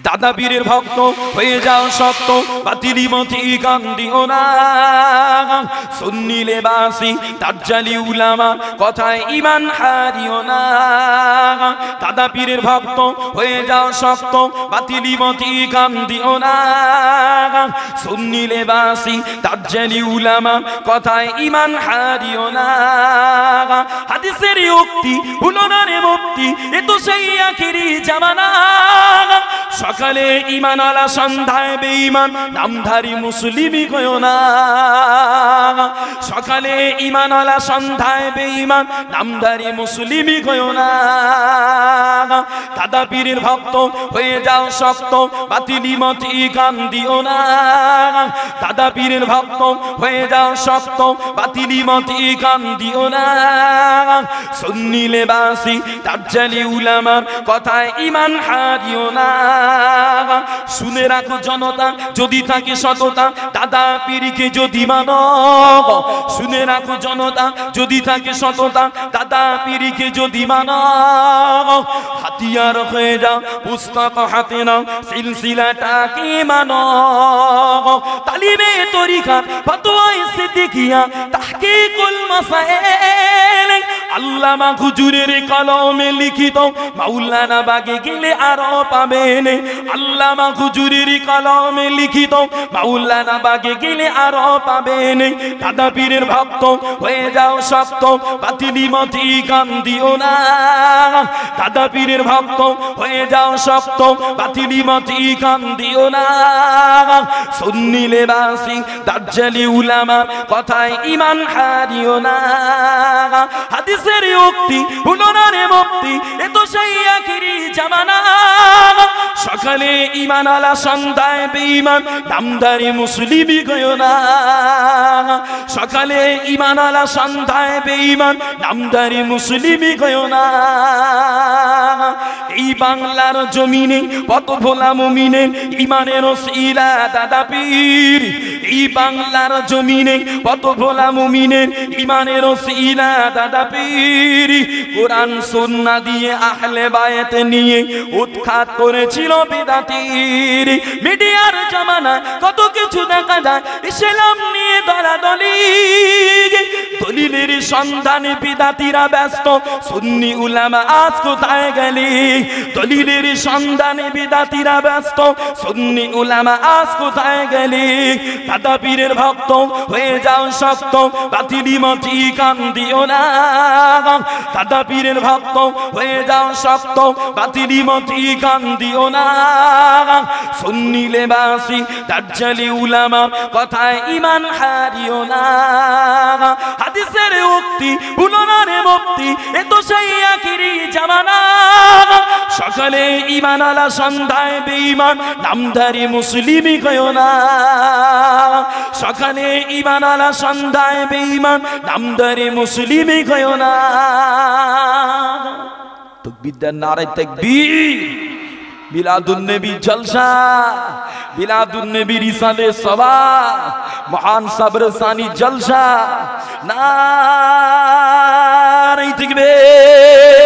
দাদা পীরের ভক্ত হয়ে যাও শক্ত, বাতিলি মতি গান দিও না। সুন্নি লেবাসী দাজ্জালি উলামা কথায় ঈমান হারিও না। দাদা পীরের ভক্ত হয়ে যাও শক্ত, বাতিলি মতি গান দিও না। সুন্নি লেবাসী দাজ্জালি উলামা কথায় ঈমান হারিও না। হাদিসের উক্তি ভুলো না রে মুক্তি, এ তো সেই আখিরি জামানা। সকালে ঈমান আলা সন্ধ্যায় বেঈমান, নামধারী মুসলিমই কয়ো না। সকালে ঈমান আলা সন্ধ্যায় বেঈমান, নামধারী মুসলিমই কয়ো না। দাদা পীরের ভক্ত হয়ে যাও শক্ত, বাতিলি মতি গান দিও না। দাদা পীরের ভক্ত হয়ে যাও শক্ত, বাতিলি মতি গান দিও না। সুন্নি লেবাসী দাজ্জালি উলামার কথায় ঈমান হারিও না। শুনে রাখো জনতা, যদি থাকে সততা, দাদা পীরকে যদি মানো। শুনে রাখো জনতা, যদি থাকে সততা, দাদা পীরকে যদি মানো। হাতিয়ার হয়ে যাও, পুস্তক হাতে নাও, সিলসিলাটাকে মানো। তালিবে তরিকাত ফতোয়ায়ে সিদ্দিকিয়া, তাহকিকুল মাসাইল, আল্লামা হুজুরের কলমে লিখিত, মাওলানা বাগে গেলে আরো পাবেন। আল্লামা হুজুরের কলমে লিখিত, মাওলানা বাগে গেলে আরো পাবেন। দাদা পীরের ভক্ত হয়ে যাও শক্ত, বাতিলি মতি গান দিও না। দাদা পীরের ভক্ত হয়ে যাও শক্ত, বাতিলি মতি গান দিও না। সুন্নি লেবাসী দাজ্জালি উলামা কথায় ঈমান হারিও না। হাদিসের উক্তি ভুলো না রে মুক্তি, এ তো সেই আখিরি জামানা। সকালে ঈমান আলা সন্ধ্যায় বেঈমান, নামধারী মুসলিমই কয়ো না। সকালে ঈমান আলা সন্ধ্যায় বেঈমান, নামধারী মুসলিমই কয়ো না। এই বাংলার জমিনে কত ভোলা মুমিনের ঈমানের ওসিলা দাদা পীর। এই বাংলার জমিনে কত ভোলা মুমিনের ঈমানের ওসিলা দাদা পীর। কোরআন সুন্নাহ দিয়ে আহলে বায়াত নিয়ে উৎখাত করেছিল বিদাতির। মিডিয়ার জামানায় কত কিছু দেখা যায়, ইসলাম নিয়ে দলাদলি। দলিলের সন্ধানে বিদাতিরা ব্যস্ত, সুন্নি উলামা আজ কোথায় গেলি? দলিলের সন্ধানে বিদাতিরা ব্যস্ত, সুন্নি উলামা আজ কোথায় গেলি? দাদা পীরের ভক্ত হয়ে যাও শক্ত, বাতিলি মতি গান দিও না। দাদা পীরের ভক্ত হয়ে যাও শক্ত, বাতিলি মতি গান দিও না। সুন্নি লেবাসী দাজ্জালি উলামা কথায় ঈমান হারিও না। হাদিসের উক্তি ভুলো না রে মুক্তি, এ তো সেই আখিরি জামানা। সকালে ঈমান আলা সন্ধ্যায় বেঈমান, নামধারী মুসলিমই কয়ো না। সকালে ঈমান আলা সন্ধ্যায় বেঈমান, নামধারী মুসলিমই কয়ো না। তাকবীর দেন, নারে তাকবীর। মিলাদুন নবী জলসা, মিলাদুন নবী রিসালে সওয়াব, মহান সবরসানি জলসা। নারে তাকবীর।